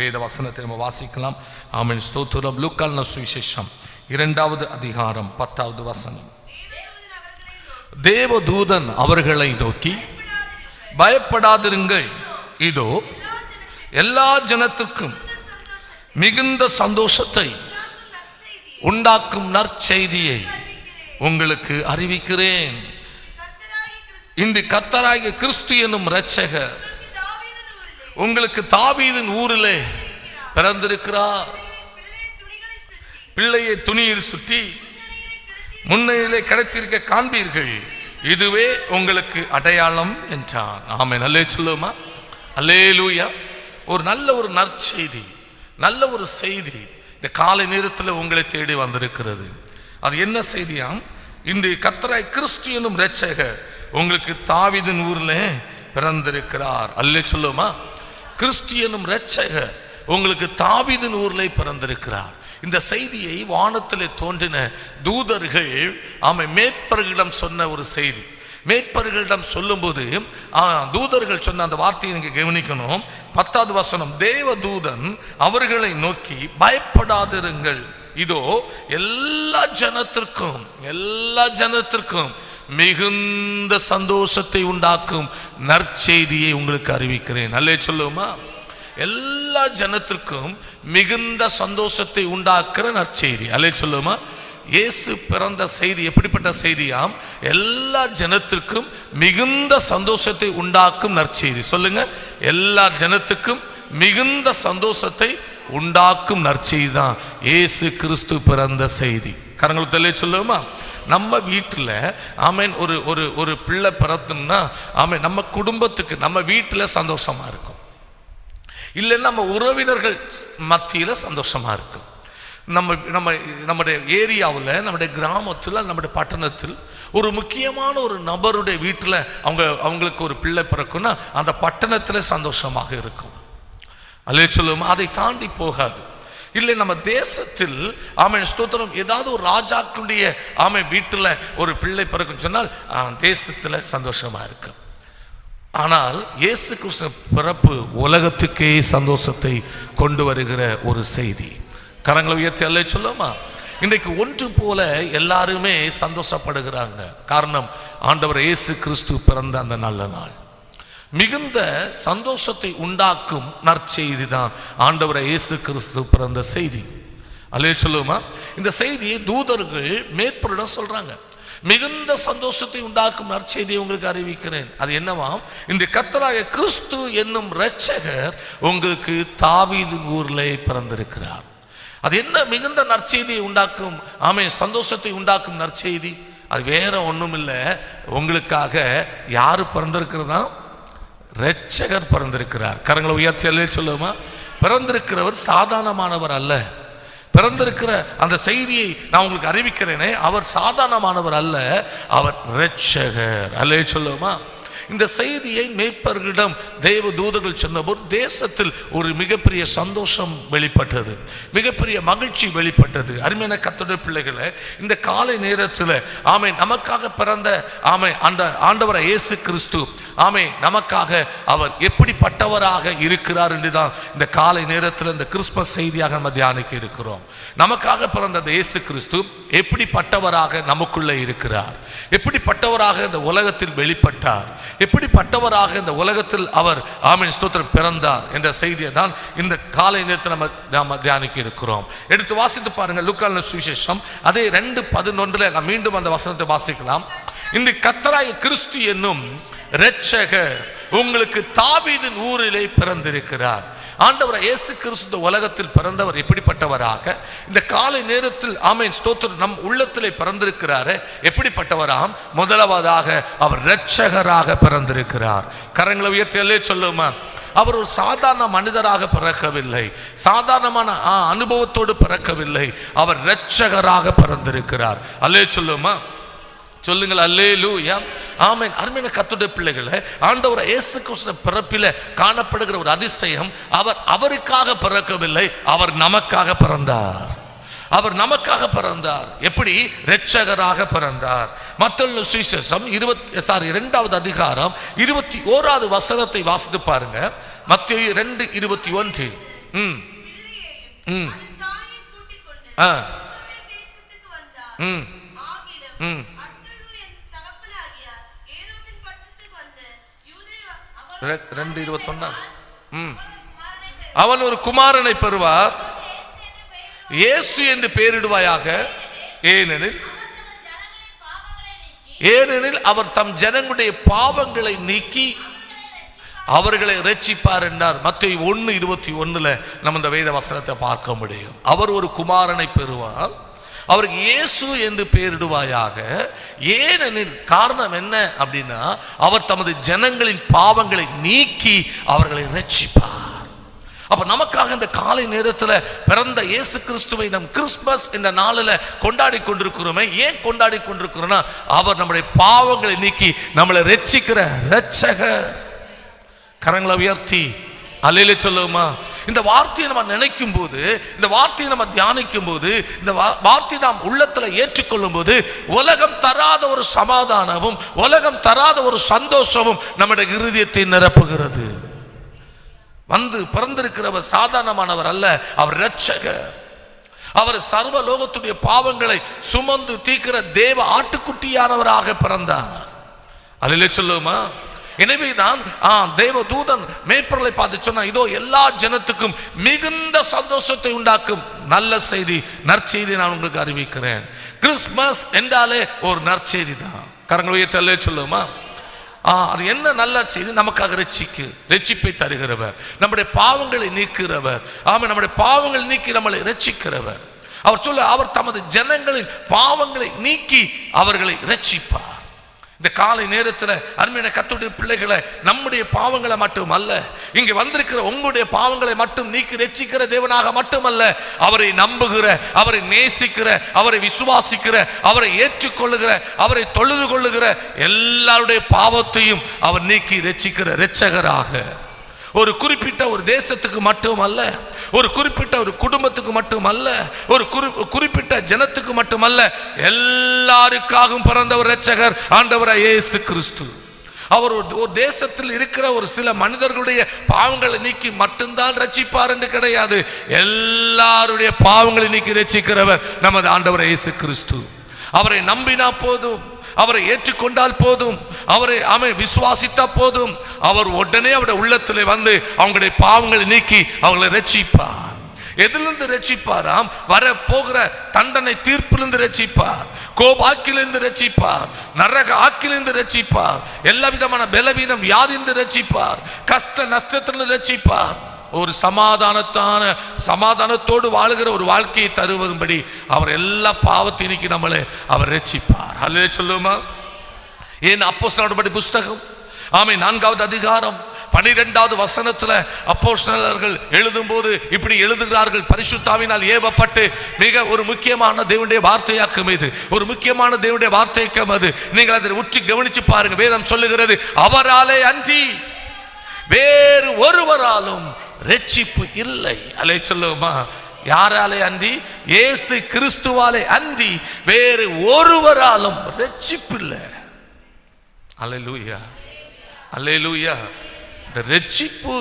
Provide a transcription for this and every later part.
வேத வசனத்தை நம்ம வாசிக்கலாம். ஆமென், ஸ்தோத்திரம். லூக்கான சுவிசேஷம் 2வது அதிகாரம் 10வது வசனம். தேவதூதன் அவர்களை நோக்கி, பயப்படாதிருங்கள், இதோ எல்லா ஜனத்திற்கும் மிகுந்த சந்தோஷத்தை உண்டாக்கும் நற்செய்தியை உங்களுக்கு அறிவிக்கிறேன். இன்று கர்த்தராகிய கிறிஸ்து என்னும் இரட்சகர் உங்களுக்கு தாவீதின் ஊரிலே பிறந்திருக்கிறார். பிள்ளையை துணியில் சுற்றி முன்னையிலே கிடைத்திருக்க காண்பீர்கள், இதுவே உங்களுக்கு அடையாளம் என்றான். ஆமென், அல்லே சொல்லுமா, அல்லேலூயா. ஒரு நல்ல ஒரு நற்செய்தி, நல்ல ஒரு செய்தி இந்த காலை நேரத்தில் உங்களை தேடி வந்திருக்கிறது. அது என்ன செய்தியாம்? இன்று கர்த்தராகிய கிறிஸ்து என்னும் இரட்சகர் உங்களுக்கு தாவீதின் ஊரில் பிறந்திருக்கிறார். அல்லே சொல்லுமா, கிறிஸ்து என்னும் இரட்சகர் உங்களுக்கு தாவீதின் ஊரில் பிறந்திருக்கிறார். இந்த செய்தியை வானத்திலே தோன்றின தூதர்கள் மேற்பர்களிடம் சொன்ன ஒரு செய்தி. மேற்பர்களிடம் சொல்லும்போது தூதர்கள் சொன்ன அந்த வார்த்தையை நீங்க கவனிக்கணும். 10வது வசனம், தேவதூதன் அவர்களை நோக்கி, பயப்படாதிருங்கள், இதோ எல்லா ஜனத்திற்கும் மிகுந்த சந்தோஷத்தை உண்டாக்கும் நற்செய்தியை உங்களுக்கு அறிவிக்கிறேன். அல்லே சொல்லுமா, எல்லா ஜனத்திற்கும் மிகுந்த சந்தோஷத்தை உண்டாக்குற நற்செய்தி. அல்லே சொல்லுமா. இயேசு பிறந்த செய்தி எப்படிப்பட்ட செய்தியாம்? எல்லா ஜனத்திற்கும் மிகுந்த சந்தோஷத்தை உண்டாக்கும் நற்செய்தி. சொல்லுங்க, எல்லா ஜனத்துக்கும் மிகுந்த சந்தோஷத்தை உண்டாக்கும் நற்செய்தி தான் இயேசு கிறிஸ்து பிறந்த செய்தி. கரங்களுக்கு தெரிய சொல்லுமா. நம்ம வீட்டில் ஆமென் ஒரு பிள்ளை பிறந்தோம்னா ஆமென் நம்ம குடும்பத்துக்கு நம்ம வீட்டில் சந்தோஷமா இருக்கும், இல்லை நம்ம உறவினர்கள் மத்தியில் சந்தோஷமா இருக்கும். நம்முடைய ஏரியாவில், நம்முடைய கிராமத்தில், நம்முடைய பட்டணத்தில் ஒரு முக்கியமான ஒரு நபருடைய வீட்டில் அவங்களுக்கு ஒரு பிள்ளை பிறக்கும்னா அந்த பட்டணத்தில் சந்தோஷமாக இருக்கும். அல்லே சொல்லுவோம், அதை தாண்டி போகாது. இல்லை நம்ம தேசத்தில் ஆமென் ஸ்தோத்திரம் ஏதாவது ஒரு ராஜாக்களுடைய வீட்டில் ஒரு பிள்ளை பிறக்குன்னு சொன்னால் தேசத்தில் சந்தோஷமா இருக்கும். ஆனால் இயேசு கிறிஸ்து பிறப்பு உலகத்துக்கே சந்தோஷத்தை கொண்டு வருகிற ஒரு செய்தி. கரங்களை உயர்த்தி அல்லே சொல்லுமா. இன்றைக்கு ஒன்று போல எல்லாருமே சந்தோஷப்படுகிறாங்க. காரணம், ஆண்டவர் இயேசு கிறிஸ்து பிறந்த அந்த நல்ல நாள். மிகுந்த சந்தோஷத்தை உண்டாக்கும் நற்செய்தி தான் ஆண்டவர் இயேசு கிறிஸ்து பிறந்த செய்தி. அல்லே சொல்லுமா. இந்த செய்தியை தூதர்கள் மேற்பரிடம் சொல்றாங்க. மிகுந்த சந்தோஷத்தை உண்டாக்கும் நற்செய்தியை உங்களுக்கு அறிவிக்கிறேன். அது என்னவாம்? இன்று கர்த்தராகிய கிறிஸ்து என்னும் இரட்சகர் உங்களுக்கு தாவீதின் ஊரிலே பிறந்திருக்கிறார். அது என்ன மிகுந்த நற்செய்தியை உண்டாக்கும் சந்தோஷத்தை உண்டாக்கும் நற்செய்தி? அது வேற ஒன்றும் இல்லை, உங்களுக்காக யாரு பிறந்திருக்கிறதா? இரட்சகர் பிறந்திருக்கிறார். கரங்களை உயர்த்தி சொல்லுமா. பிறந்திருக்கிறவர் சாதாரணமானவர் அல்ல. பிறந்திருக்கிற அந்த செய்தியை நான் உங்களுக்கு அறிவிக்கிறேனே, அவர் சாதாரணமானவர் அல்ல, அவர் இரட்சகர். அல்லே சொல்லுமா. இந்த செய்தியை மேய்ப்பர்களிடம் தேவ தூதர்கள் சொன்னபோது தேசத்தில் ஒரு மிகப்பெரிய சந்தோஷம் வெளிப்பட்டது, மிகப்பெரிய மகிழ்ச்சி வெளிப்பட்டது. அருமையான கர்த்தருடைய பிள்ளைகளை, இந்த காலை நேரத்தில் நமக்காக பிறந்த அந்த ஆண்டவரை இயேசு கிறிஸ்து நமக்காக அவர் எப்படிப்பட்டவராக இருக்கிறார் என்றுதான் இந்த காலை நேரத்தில் இந்த கிறிஸ்துமஸ் செய்தியாக நம்ம தியானிக்க இருக்கிறோம். நமக்காக பிறந்த இயேசு கிறிஸ்து எப்படிப்பட்டவராக நமக்குள்ளே இருக்கிறார், எப்படிப்பட்டவராக இந்த உலகத்தில் வெளிப்பட்டார், எப்படிப்பட்டவராக இந்த உலகத்தில் அவர் ஸ்தோத்திரம் பிறந்தார் என்ற செய்தியை தான் இந்த காலை நேரத்தில் நம்ம தியானிக்க இருக்கிறோம். எடுத்து வாசித்து பாருங்க, லூக்கான சுவிசேஷம் அதே 2:11 நாம் மீண்டும் அந்த வசனத்தை வாசிக்கலாம். இந்த கர்த்தராகிய கிறிஸ்து என்னும் இரட்சகர் உங்களுக்கு தாவீதின் ஊரிலே பிறந்திருக்கிறார். ஆண்டவர் இயேசு கிறிஸ்து உலகத்தில் பிறந்தவர் எப்படிப்பட்டவராக இந்த காலை நேரத்தில் ஸ்தோத்திரம் நம் உள்ளத்திலே பிறந்திருக்கிறார். எப்படிப்பட்டவராம்? முதலாவதாக அவர் இரட்சகராக பிறந்திருக்கிறார். கரங்களை உயர்த்தி சொல்லுமா. அவர் ஒரு சாதாரண மனிதராக பிறக்கவில்லை, சாதாரணமான அனுபவத்தோடு பிறக்கவில்லை, அவர் இரட்சகராக பிறந்திருக்கிறார். அல்லே சொல்லுமா. சொல்லுங்கள் அல்லேலூயா. ஆமென். அருமையான கர்த்தருடைய பிள்ளைகளே, ஆண்டவர் இயேசு கிறிஸ்து பிறப்பில் காணப்படுகிற ஒரு அதிசயம், அவர் அவருக்காக பிறக்கவில்லை, அவர் நமக்காக பிறந்தார். அவர் நமக்காக பிறந்தார். எப்படி? இரட்சகராக பிறந்தார். மத்தேயு சுவிசேஷம் 2வது அதிகாரம் 21வது வசனத்தை வாசித்து பாருங்க. மத்தேயு 2:21. ம் ம் ம் ம் 2:21. அவன் ஒரு குமாரனை பெறுவார், இயேசு என்று பெயரிடுவாயாக, ஏனெனில் அவர் தம் ஜனங்களுடைய பாவங்களை நீக்கி அவர்களை இரட்சிப்பார் என்றார். மத்தேயு 1:21 நம்ம இந்த வேத வசனத்தை பார்க்க முடியும். அவர் ஒரு குமாரனை பெறுவார், அவருக்கு இயேசு என்று பெயரிடுவாயாக. ஏனெனில் காரணம் என்ன அப்படின்னா, அவர் தமது ஜனங்களின் பாவங்களை நீக்கி அவர்களை இரட்சிப்பார். அப்ப நமக்காக இந்த காலை நேரத்தில் பிறந்த இயேசு கிறிஸ்துவை நம் கிறிஸ்துமஸ் என்ற நாளில் கொண்டாடி கொண்டிருக்கிறோமே. ஏன் கொண்டாடி கொண்டிருக்கிறோம்னா, அவர் நம்முடைய பாவங்களை நீக்கி நம்மளை இரட்சிக்கிற இரட்சகர். கரங்களை உயர்த்தி அல்லேலூயா சொல்லுமா. இந்த வார்த்தையை நம்ம நினைக்கும் போது, இந்த வார்த்தையை நம்ம தியானிக்கும் போது, இந்த வார்த்தையை நாம் உள்ளத்தில் ஏற்றுக்கொள்ளும் போது, உலகம் தராத ஒரு சமாதானமும் உலகம் தராத ஒரு சந்தோஷமும் நம்முடைய இருதயத்தை நிரப்புகிறது. வந்து பிறந்திருக்கிறவர் சாதாரணமானவர் அல்ல, அவர் இரட்சகர். அவர் சர்வ லோகத்துடைய பாவங்களை சுமந்து தீர்க்கிற தேவ ஆட்டுக்குட்டியானவராக பிறந்தார். அல்லேலூயா சொல்லுமா. எனவே தான் தேவ தூதன் மேய்ப்பர்களை பார்த்து சொன்னா, இதோ எல்லா ஜனத்துக்கும் மிகுந்த சந்தோஷத்தை உண்டாக்கும் நல்ல செய்தி, நற்செய்தி நான் உங்களுக்கு அறிவிக்கிறேன். கிறிஸ்துமஸ் என்றாலே ஒரு நற்செய்தி தான். கரங்களை உயர்த்தி சொல்லுமா. அது என்ன நல்ல செய்தி? நமக்காக ரட்சிப்பை தருகிறவர், நம்முடைய பாவங்களை நீக்கிறவர். நம்முடைய பாவங்களை நீக்கி நம்மளை ரட்சிக்கிறவர். அவர் சொல்ல, அவர் தமது ஜனங்களின் பாவங்களை நீக்கி அவர்களை ரட்சிப்பார். இந்த காலை நேரத்தில் அருமையான கர்த்தருடைய பிள்ளைகளை, நம்முடைய பாவங்களை மட்டும் அல்ல, இங்கே வந்திருக்கிற உங்களுடைய பாவங்களை மட்டும் நீக்கி ரட்சிக்கிற தேவனாக மட்டுமல்ல, அவரை நம்புகிற, அவரை நேசிக்கிற, அவரை விசுவாசிக்கிற, அவரை ஏற்றுக்கொள்ளுகிற, அவரை தொழுது கொள்ளுகிற எல்லாருடைய பாவத்தையும் அவர் நீக்கி ரட்சிக்கிற இரட்சகராக. ஒரு குறிப்பிட்ட ஒரு தேசத்துக்கு மட்டுமல்ல, ஒரு குறிப்பிட்ட ஒரு குடும்பத்துக்கு மட்டுமல்ல, ஒரு குறிப்பிட்ட ஜனத்துக்கு மட்டுமல்ல, எல்லாருக்காகவும் பிறந்த ஒரு இரட்சகர் ஆண்டவராகிய இயேசு கிறிஸ்து. அவர் ஒரு தேசத்தில் இருக்கிற ஒரு சில மனிதர்களுடைய பாவங்களை நீக்கி மட்டும்தான் ரட்சிப்பார் என்று கிடையாது. எல்லாருடைய பாவங்களை நீக்கி ரட்சிக்கிறவர் நமது ஆண்டவர் இயேசு கிறிஸ்து. அவரை நம்பினா போதும், அவரை ஏற்றுக்கொண்டால் போதும், அவரை விசுவாசித்தா போதும், அவர் உடனே அவருடைய உள்ளத்தில் வந்து அவங்களுடைய பாவங்களை நீக்கி அவங்களை ரட்சிப்பார். எதிலிருந்து ரட்சிப்பாராம்? வர போகிற தண்டனை தீர்ப்பிலிருந்து ரட்சிப்பார், கோபாக்கிலிருந்து ரட்சிப்பார், நரக ஆக்கிலிருந்து ரட்சிப்பார், எல்லா விதமான பலவீனம் வியாதியிலிருந்து ரட்சிப்பார், கஷ்ட நஷ்டத்திலிருந்து ரட்சிப்பார். ஒரு சமாதானத்தோடு வாழுகிற ஒரு வாழ்க்கையை தருவதும்படி அவர் எல்லா பாவத்தை நீக்கி நம்மளை அவர் ரட்சிப்பார். அல்லேலூயா சொல்லுமா. ஏன் அப்போஸ்தலர்களுடைய புஸ்தகம் 4வது அதிகாரம் 12வது வசனத்துல அப்போஸ்தலர்கள் எழுதும்போது இப்படி எழுதுகிறார்கள். பரிசுத்த ஆவியினால் ஏவப்பட்டு மிக ஒரு முக்கியமான தேவனுடைய வார்த்தையாக்கும் இது, ஒரு முக்கியமான தேவனுடைய வார்த்தையாக்கும் அது. நீங்கள் அதை உற்று கவனிச்சு பாருங்க. வேதம் சொல்லுகிறது, அவராலே அன்றி வேறு ஒருவராலும் ரட்சிப்பு இல்லை. அல்லே சொல்லுமா. யாராலே அன்றி? இயேசு கிறிஸ்துவாலே அன்றி வேறு ஒருவராலும் ரட்சிப்பு இல்லை. அல்லேலூயா, அல்லேலூயா. இந்த ரட்சிப்பு,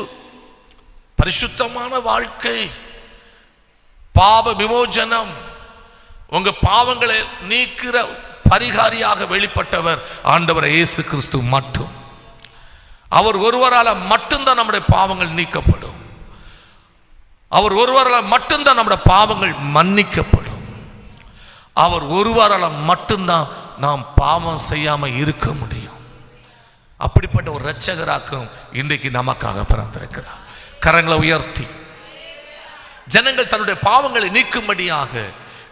பரிசுத்தமான வாழ்க்கை, பாவ விமோசனம், உங்க பாவங்களை நீக்கிற பரிகாரியாக வெளிப்பட்டவர் ஆண்டவர் இயேசு கிறிஸ்து மட்டும். அவர் ஒருவரால் மட்டும்தான் நம்முடைய பாவங்கள் நீக்கப்படும். அவர் ஒருவரால் மட்டும்தான் நம்முடைய பாவங்கள் மன்னிக்கப்படும். அவர் ஒருவரால் மட்டும்தான் நாம் பாவம் செய்யாம இருக்க முடியும். அப்படிப்பட்ட ஒரு இரட்சகராக்கும் இன்றைக்கு நமக்காக பிறந்திருக்கிறார். கரங்களை உயர்த்தி ஜனங்கள் தன்னுடைய பாவங்களை நீக்கும்படியாக,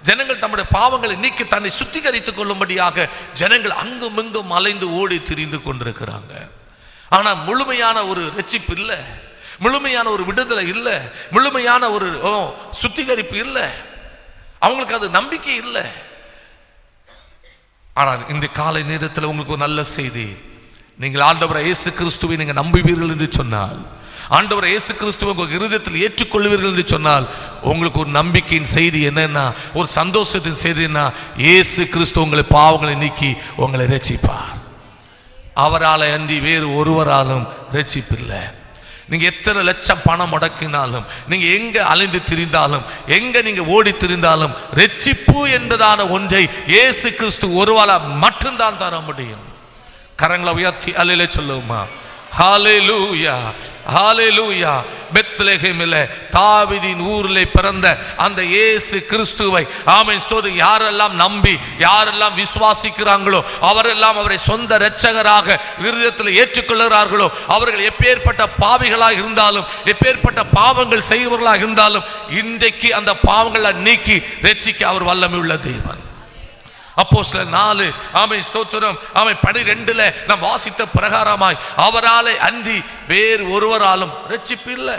ஜனங்கள் தம்முடைய பாவங்களை நீக்கி தன்னை சுத்திகரித்துக் கொள்ளும்படியாக ஜனங்கள் அங்கும் இங்கும் அலைந்து ஓடி திரிந்து கொண்டிருக்கிறாங்க. ஆனா முழுமையான ஒரு ரட்சிப்பு இல்லை, முழுமையான ஒரு விடுதலை இல்லை, முழுமையான ஒரு சுத்திகரிப்பு இல்லை, அவங்களுக்கு அது நம்பிக்கை இல்லை. ஆனால் இந்த காலை நேரத்தில் உங்களுக்கு ஒரு நல்ல செய்தி. நீங்கள் ஆண்டவர் இயேசு கிறிஸ்துவை நீங்கள் நம்புவீர்கள் என்று சொன்னால், ஆண்டவர் இயேசு கிறிஸ்துவை உங்கள் இருதயத்தில் ஏற்றுக்கொள்வீர்கள் என்று சொன்னால், உங்களுக்கு ஒரு நம்பிக்கையின் செய்தி என்னன்னா, ஒரு சந்தோஷத்தின் செய்தி என்ன? இயேசு கிறிஸ்து உங்களை பாவங்களை நீக்கி உங்களை ரட்சிப்பார். அவரால் அன்றி வேறு ஒருவராலும் ரட்சிப்பில்லை. நீங்க எத்தனை லட்சம் பணம் முடக்கினாலும், நீங்க எங்க அலைந்து திரிந்தாலும், எங்க நீங்க ஓடி திரிந்தாலும், ரட்சிப்பு என்பதான ஒன்றை இயேசு கிறிஸ்து ஒருவாளா மட்டும்தான் தர முடியும். கரங்களை உயர்த்தி அல்லேலூயா சொல்லுவோமா? ஹல்லேலூயா, ஹல்லேலூயா. பெத்லகேமிலே தாவீதின் ஊரிலே பிறந்த அந்த இயேசு கிறிஸ்துவை ஆமென் ஸ்தோத்திரம் யாரெல்லாம் நம்பி யாரெல்லாம் விசுவாசிக்கிறாங்களோ அவரெல்லாம் அவரை சொந்த இரட்சகராக இருதயத்தில் ஏற்றுக்கொள்கிறார்களோ அவர்கள் எப்பேற்பட்ட பாவிகளாக இருந்தாலும், எப்பேற்பட்ட பாவங்கள் செய்வர்களாக இருந்தாலும், இன்றைக்கு அந்த பாவங்களை நீக்கி ரட்சிக்க அவர் வல்லமை உள்ள தேவன். அப்போஸ்தலர் 4 ஆமென் ஸ்தோத்திரம் ஆமென் 12 நாம் வாசித்த பிரகாரமாய் அவராலே அன்றி வேறு ஒருவராலும் ரட்சிப்பு இல்லை.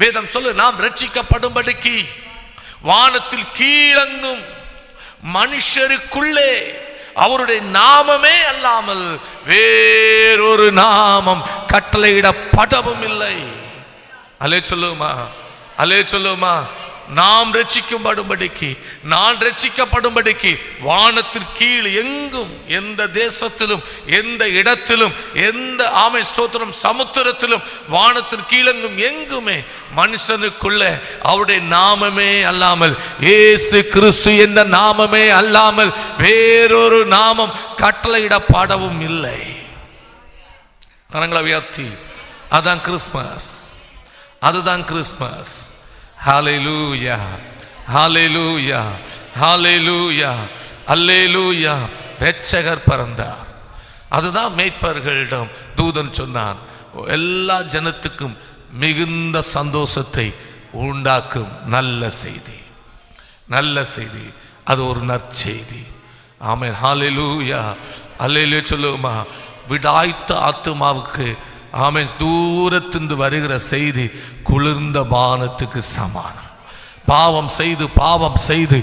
வேதம் சொல்லு, நாம் ரட்சிக்கப்படும்படிக்கு வானத்தில் கீழங்கும் மனுஷருக்குள்ளே அவருடைய நாமமே அல்லாமல் வேறொரு நாமம் கட்டளையிடப்படவும் இல்லை. அல்லே சொல்லுமா, அல்லே சொல்லுமா. நாம் ரட்சிக்கப்படும்படிக்கு, நான் ரட்சிக்கப்படும்படிக்கு வானத்திற்கு கீழ் எங்கும், எந்த தேசத்திலும், எந்த இடத்திலும், எந்த ஆமென் ஸ்தோத்திரம் சமுத்திரத்திலும், வானத்திற்கு கீழெங்கும் எங்குமே மனுஷனுக்குள்ள அவருடைய நாமமே அல்லாமல், இயேசு கிறிஸ்து என்ற நாமமே அல்லாமல் வேறொரு நாமம் கட்டளையிடப்படவும் இல்லை. கரங்களை உயர்த்தி, அதான் கிறிஸ்மஸ், அதுதான் கிறிஸ்மஸ். ஹல்லேலூயா, ஹல்லேலூயா, ஹல்லேலூயா, அல்லேலூயா. இரட்சகர் பிறந்தார். அதுதான் மேய்ப்பர்களிடம் தூதன் சொன்னான், எல்லா ஜனத்துக்கும் மிகுந்த சந்தோஷத்தை உண்டாக்கும் நல்ல செய்தி, நல்ல செய்தி. அது ஒரு நற்செய்தி. ஆமென், ஹல்லேலூயா, அல்லேலூயா சொல்லுமா. விடாய்த்த ஆத்துமாவுக்கு ஆமென் தூரத்திலிருந்து வருகிற செய்தி குளிர்ந்த பானத்துக்கு சமானம். பாவம் செய்து பாவம் செய்து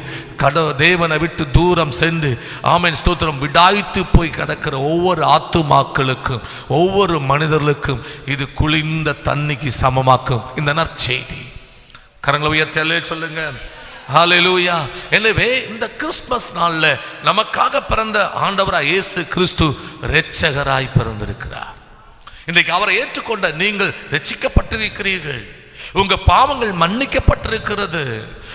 தேவனை விட்டு தூரம் சென்று ஆமென் ஸ்தோத்திரம் விடாய்த்து போய் கிடக்கிற ஒவ்வொரு ஆத்துமாக்களுக்கும், ஒவ்வொரு மனிதர்களுக்கும் இது குளிர்ந்த தண்ணிக்கு சமமாக்கும் இந்த நற்செய்தி. கரங்களை உயர்த்தி சொல்லுங்க, ஹல்லேலூயா. எனவே இந்த கிறிஸ்மஸ் நாள்ல நமக்காக பிறந்த ஆண்டவராய் இயேசு கிறிஸ்து இரட்சகராய் பிறந்திருக்கிறார். இன்றைக்கு அவரை ஏற்றுக்கொண்ட நீங்கள் ரட்சிக்கப்பட்டிருக்கிறீர்கள். உங்க பாவங்கள் மன்னிக்கப்பட்டிருக்கிறது.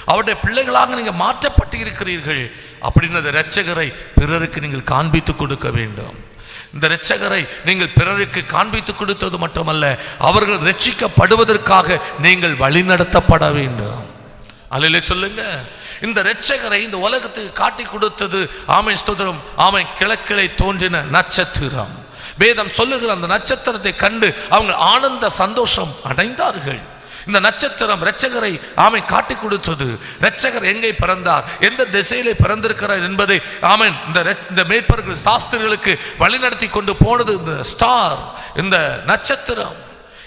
அவருடைய பிள்ளைகளாக நீங்க மாற்றப்பட்டு இருக்கிறீர்கள். அப்படின்னு அந்த இரட்சகரை பிறருக்கு நீங்கள் காண்பித்து கொடுக்க வேண்டும். இந்த இரட்சகரை நீங்கள் பிறருக்கு காண்பித்து கொடுத்தது மட்டுமல்ல, அவர்கள் ரட்சிக்கப்படுவதற்காக நீங்கள் வழிநடத்தப்பட வேண்டும். அல்லேலூயா சொல்லுங்க. இந்த இரட்சகரை இந்த உலகத்துக்கு காட்டி கொடுத்தது ஆமென் ஸ்தோத்திரம் ஆமென் கிழக்கிலே தோன்றின நட்சத்திரம். வேதம் சொல்லுகிற அந்த நட்சத்திரத்தை கண்டு அவங்க ஆனந்த சந்தோஷம் அடைந்தார்கள். இந்த நட்சத்திரம் இரட்சகரை ஆமென் காட்டி கொடுத்தது. இரட்சகர் எங்கே பிறந்தார், எந்த திசையிலே பிறந்திருக்கிறார் என்பதை ஆமென் இந்த மேய்ப்பர்கள் சாஸ்திரிகளுக்கு வழிநடத்தி கொண்டு போனது இந்த ஸ்டார், இந்த நட்சத்திரம்.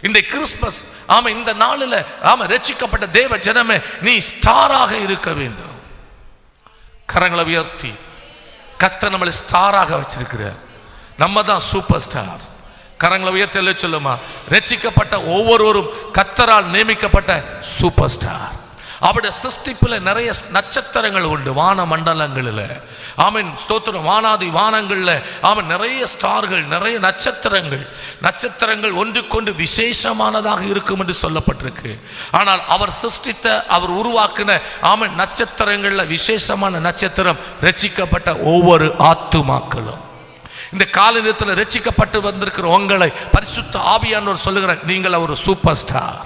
இந்த கிறிஸ்மஸ் ஆமென் இந்த நாளில் ஆமென் ரட்சிக்கப்பட்ட தேவ ஜனமே, நீ ஸ்டாராக இருக்க வேண்டும். கரங்களை உயர்த்தி, கர்த்தர் நம்மளை ஸ்டாராக வச்சிருக்கிறார். நம்ம தான் சூப்பர் ஸ்டார். கரங்களை உயர்த்தி சொல்லுமா. ரட்சிக்கப்பட்ட ஒவ்வொருவரும் கர்த்தரால் நியமிக்கப்பட்ட சூப்பர் ஸ்டார். அவருடைய சிருஷ்டிப்பில் நிறைய நட்சத்திரங்கள் உண்டு. வான மண்டலங்களில் ஆமென் ஸ்தோத்திரம் வானாதி வானங்களில் ஆமென் நிறைய ஸ்டார்கள், நிறைய நட்சத்திரங்கள் ஒன்றுக்கொன்று விசேஷமானதாக இருக்கும் என்று சொல்லப்பட்டிருக்கு. ஆனால் அவர் சிருஷ்டித்த, அவர் உருவாக்கின ஆமென் நட்சத்திரங்களில் விசேஷமான நட்சத்திரம் ரட்சிக்கப்பட்ட ஒவ்வொரு ஆத்துமாக்களும். இந்த காலத்தில் ரட்சிக்கப்பட்டு வந்திருக்கிற உங்களை பரிசுத்த ஆவியானவர் சொல்லுகிறார், நீங்கள் ஒரு சூப்பர் ஸ்டார்.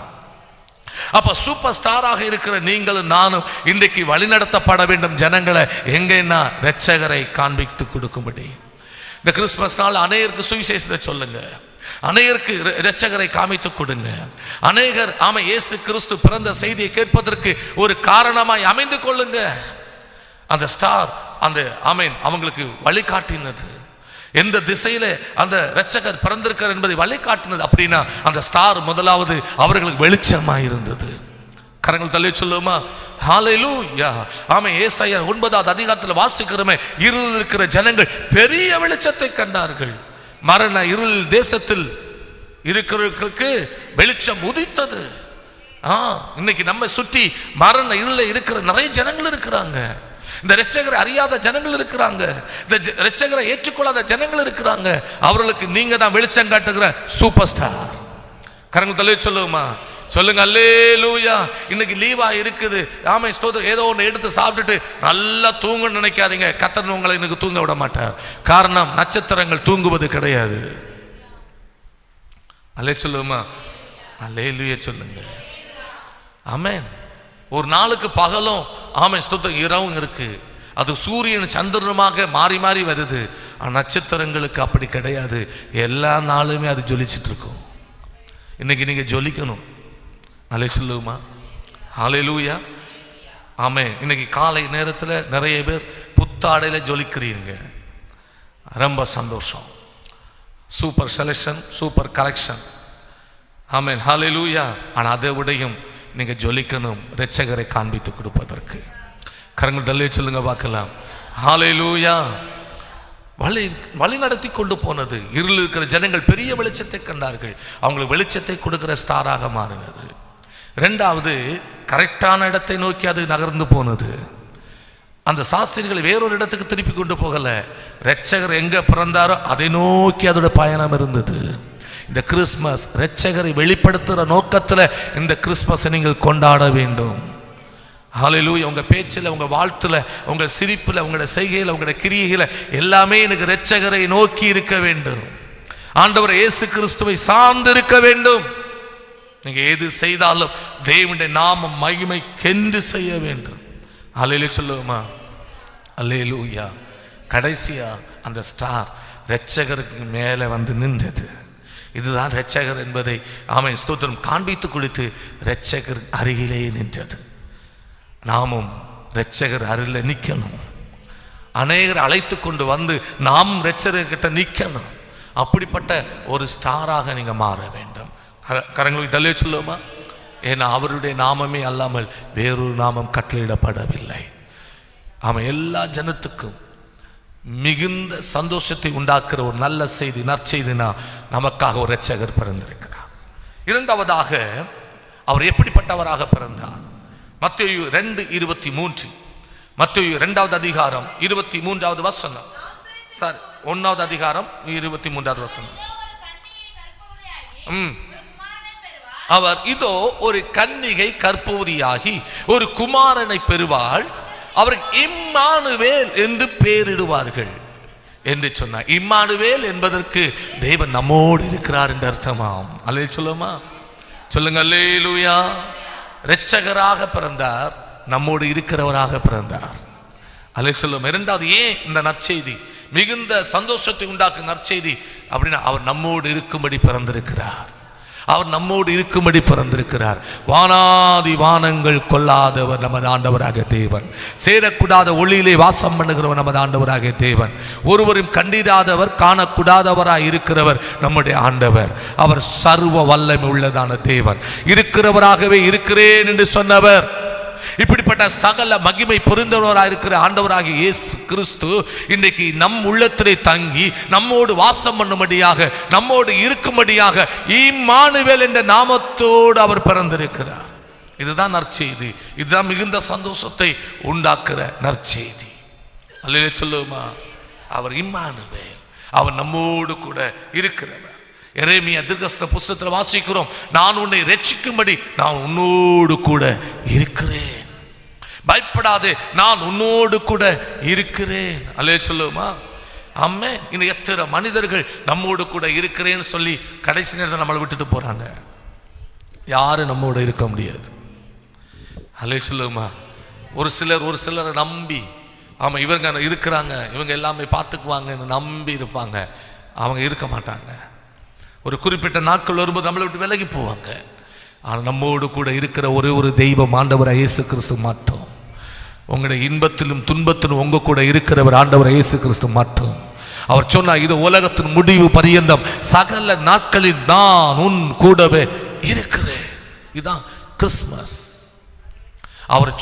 அப்ப சூப்பர் ஸ்டாராக இருக்கிற நீங்களும் நானும் இன்றைக்கு வழிநடத்தப்பட வேண்டும். ஜனங்களை எங்கன்னா இரட்சகரை காண்பித்து கொடுக்கும்படி இந்த கிறிஸ்மஸ் நாள் அநேகருக்கு சுவிசேஷத்தை சொல்லுங்க, அநேகருக்கு இரட்சகரை காமித்து கொடுங்க. அநேகர் இயேசு கிறிஸ்து பிறந்த செய்தியை கேட்பதற்கு ஒரு காரணமாய் அமைந்து கொள்ளுங்க. அந்த ஸ்டார் அந்த அவங்களுக்கு வழிகாட்டினது, எந்த திசையில அந்த இரட்சகர் பிறந்திருக்கார் என்பதை வழிகாட்டினது. அப்படின்னா அந்த ஸ்டார் முதலாவது அவர்களுக்கு வெளிச்சமா இருந்தது. கரங்கள் தள்ளி சொல்லுமா. ஹல்லேலூயா. ஏசாயா 9வது அதிகாரத்தில் வாசிக்கிறோமே, இருளில் இருக்கிற ஜனங்கள் பெரிய வெளிச்சத்தை கண்டார்கள். மரண இருள் தேசத்தில் இருக்கிறவர்களுக்கு வெளிச்சம் உதித்தது. இன்னைக்கு நம்ம சுற்றி மரண இருளில் இருக்கிற நிறைய ஜனங்கள் இருக்கிறாங்க. இந்த இரட்சகரை அறியாத ஜனங்கள் இருக்கிறாங்க, இந்த இரட்சகரை ஏற்றுக்கொள்ளாத ஜனங்கள் இருக்கிறாங்க. அவர்களுக்கு நீங்க தான் வெளிச்சம் காட்டுகிற சூப்பர் ஸ்டார். கரங்கள் தள்ளி சொல்லுமா, சொல்லுங்க அல்லேலூயா. இன்னைக்கு லீவா இருக்குது, ஆமை ஸ்தோத்திரம். ஏதோ ஒன்று எடுத்து சாப்பிட்டுட்டு நல்லா தூங்க நினைக்காதீங்க. கர்த்தர் உங்களை இன்னைக்கு தூங்க விட மாட்டார். காரணம், நட்சத்திரங்கள் தூங்குவது கிடையாது. அல்லே சொல்லுமா, அல்லேலூயா சொல்லுங்க. ஆமென். ஒரு நாளுக்கு பகலும் ஆமை ஸ்தோத்திரம் இரவும் இருக்கு. அது சூரியன் சந்திரனுமாக மாறி மாறி வருது. நட்சத்திரங்களுக்கு அப்படி கிடையாது. எல்லா நாளுமே அது ஜொலிச்சிட்டு இருக்கும். இன்னைக்கு நீங்க ஜொலிக்கணும். அல்லே சொல்லுமா, ஹல்லேலூயா. ஆமென். இன்னைக்கு காலை நேரத்தில் நிறைய பேர் புத்தாடையில ஜொலிக்கிறீங்க. ரொம்ப சந்தோஷம். Super selection, super collection. Amen, hallelujah. ஆனால் அதை விடையும் நீங்க ஜொலிக்கணும், இரட்சகரை காண்பித்து கொடுப்பதற்கு. கரங்கள் தள்ளி சொல்லுங்க பார்க்கலாம். ஹல்லேலூயா. வழி நடத்தி கொண்டு போனது. இருள் இருக்கிற ஜனங்கள் பெரிய வெளிச்சத்தை கண்டார்கள். அவங்களுக்கு வெளிச்சத்தை கொடுக்கிற ஸ்டாராக மாறினது. ரெண்டாவது, கரெக்டான இடத்தை நோக்கி அது நகர்ந்து போனது. அந்த சாஸ்திரிகளை வேறொரு இடத்துக்கு திருப்பி கொண்டு போகல. இரட்சகர் எங்க பிறந்தாரோ அதை நோக்கி அதோட பயணம் இருந்தது. இந்த கிறிஸ்மஸ் இரட்சகரை வெளிப்படுத்துகிற நோக்கத்தில் இந்த கிறிஸ்மஸை நீங்கள் கொண்டாட வேண்டும். ஹல்லேலூயா. உங்க பேச்சில், உங்க வாழ்த்துல, உங்க சிரிப்புல, உங்களோட செய்கையில், உங்களோட கிரியைகளை எல்லாமே எனக்கு இரட்சகரை நோக்கி இருக்க வேண்டும். ஆண்டவர் இயேசு கிறிஸ்துவை சார்ந்து இருக்க வேண்டும். நீங்க எது செய்தாலும் தேவனுடைய நாமம் மகிமைக்கென்று செய்ய வேண்டும். அல்லேலூயா சொல்லுவோமா, அல்லேலூயா. கடைசியா அந்த ஸ்டார் இரட்சகருக்கு மேலே வந்து நின்றது. இதுதான் இரட்சகர் என்பதை ஆமென் ஸ்தோத்திரம் காண்பித்து கொடுத்து இரட்சகர் அருகிலே நின்றது. நாமும் இரட்சகர் அருகில் நிற்கணும். அநேகர் அழைத்து கொண்டு வந்து நாம் இரட்சகர்கிட்ட நிற்கணும். அப்படிப்பட்ட ஒரு ஸ்டாராக நீங்க மாற வேண்டும். கரங்களுக்கு தள்ளி சொல்லுமா. ஏன்னா அவருடைய நாமமே அல்லாமல் வேறொரு நாமம் கட்டளையிடப்படவில்லை. அவன் எல்லா ஜனத்துக்கும் மிகுந்த சந்தோஷத்தை உண்டாக்குற ஒரு நல்ல செய்தி, நற்செய்தினா நமக்காக ஒரு இரட்சகர் பிறந்திருக்கிறார். இரண்டாவதாக அவர் எப்படிப்பட்டவராக பிறந்தார்? மத்தேயு 2:23, மத்தேயு 2வது அதிகாரம் 23வது வசனம். சார் 1வது அதிகாரம் 23வது வசனம். அவர் இதோ ஒரு கன்னிகை கற்பவதியாகி ஒரு குமாரனை பெறுவாள், அவருக்கு இம்மானுவேல் என்று பெயரிடுவார்கள் என்று சொன்னார். இம்மானுவேல் என்பதற்கு தேவன் நம்மோடு இருக்கிறார் என்று அர்த்தமாம். அல்லே சொல்லுமா, சொல்லுங்க அல்லேலூயா. இரட்சகராக பிறந்தார், நம்மோடு இருக்கிறவராக பிறந்தார். அல்லே சொல்லுமா. இரண்டாவது, ஏன் இந்த நற்செய்தி மிகுந்த சந்தோஷத்தை உண்டாக்கும் நற்செய்தி அப்படின்னா, அவர் நம்மோடு இருக்கும்படி பிறந்திருக்கிறார். அவர் நம்மோடு இருக்கும்படி பிறந்திருக்கிறார். வானாதி வானங்கள் கொள்ளாதவர் நமது ஆண்டவராக தேவன். சேரக்கூடாத ஒளியிலே வாசம் பண்ணுகிறவர் நமது ஆண்டவராக தேவன். ஒருவரும் கண்டிராதவர், காணக்கூடாதவராய் இருக்கிறவர் நம்முடைய ஆண்டவர். அவர் சர்வ வல்லமை உள்ளதான தேவன். இருக்கிறவராகவே இருக்கிறேன் என்று சொன்னவர். இப்படிப்பட்ட சகல மகிமை பொருந்தவராக இருக்கிற ஆண்டவராகிய இயேசு கிறிஸ்து இன்றைக்கு நம் உள்ளத்திலே தங்கி நம்மோடு வாசம் பண்ணும்படியாக, நம்மோடு இருக்கும்படியாக இம்மானுவேல் என்ற நாமத்தோடு அவர் பிறந்திருக்கிறார். இதுதான் நற்செய்தி. இதுதான் மிகுந்த சந்தோஷத்தை உண்டாக்குற நற்செய்தி. அல்லேலூயா சொல்லுமா. அவர் இம்மானுவேல், அவர் நம்மோடு கூட இருக்கிறவர். எரேமியா தீர்க்கதரிசன புத்தகத்தில் வாசிக்கிறோம், நான் உன்னை ரட்சிக்கும்படி நான் உன்னோடு கூட இருக்கிறேன், பயப்படாதே நான் உன்னோடு கூட இருக்கிறேன். அல்லே சொல்லுமா. அம்மே, இன்னும் எத்தனை மனிதர்கள் நம்மோடு கூட இருக்கிறேன்னு சொல்லி கடைசி நேரத்தில் நம்மளை விட்டுட்டு போறாங்க. யாரும் நம்மோடு இருக்க முடியாது. அல்லே சொல்லுமா. ஒரு சிலரை நம்பி, ஆமா இவங்க இருக்கிறாங்க, இவங்க எல்லாமே பார்த்துக்குவாங்கன்னு நம்பி இருப்பாங்க. அவங்க இருக்க மாட்டாங்க. ஒரு குறிப்பிட்ட நாட்கள் வரும்போது நம்மளை விட்டு விலகி போவாங்க. ஆனால் நம்மோடு கூட இருக்கிற ஒரே ஒரு தெய்வம் ஆண்டவர் இயேசு கிறிஸ்து மட்டும். உங்களுடைய இன்பத்திலும் துன்பத்திலும் உங்க கூட இருக்கிறவர் ஆண்டவர் இயேசு கிறிஸ்து மட்டும். அவர் சொன்னார், இது உலகத்தின் முடிவு பரியந்தம் சகல நாட்களில் நான் உன் கூடவே இருக்கிறேன். இதுதான் கிறிஸ்மஸ். அவர்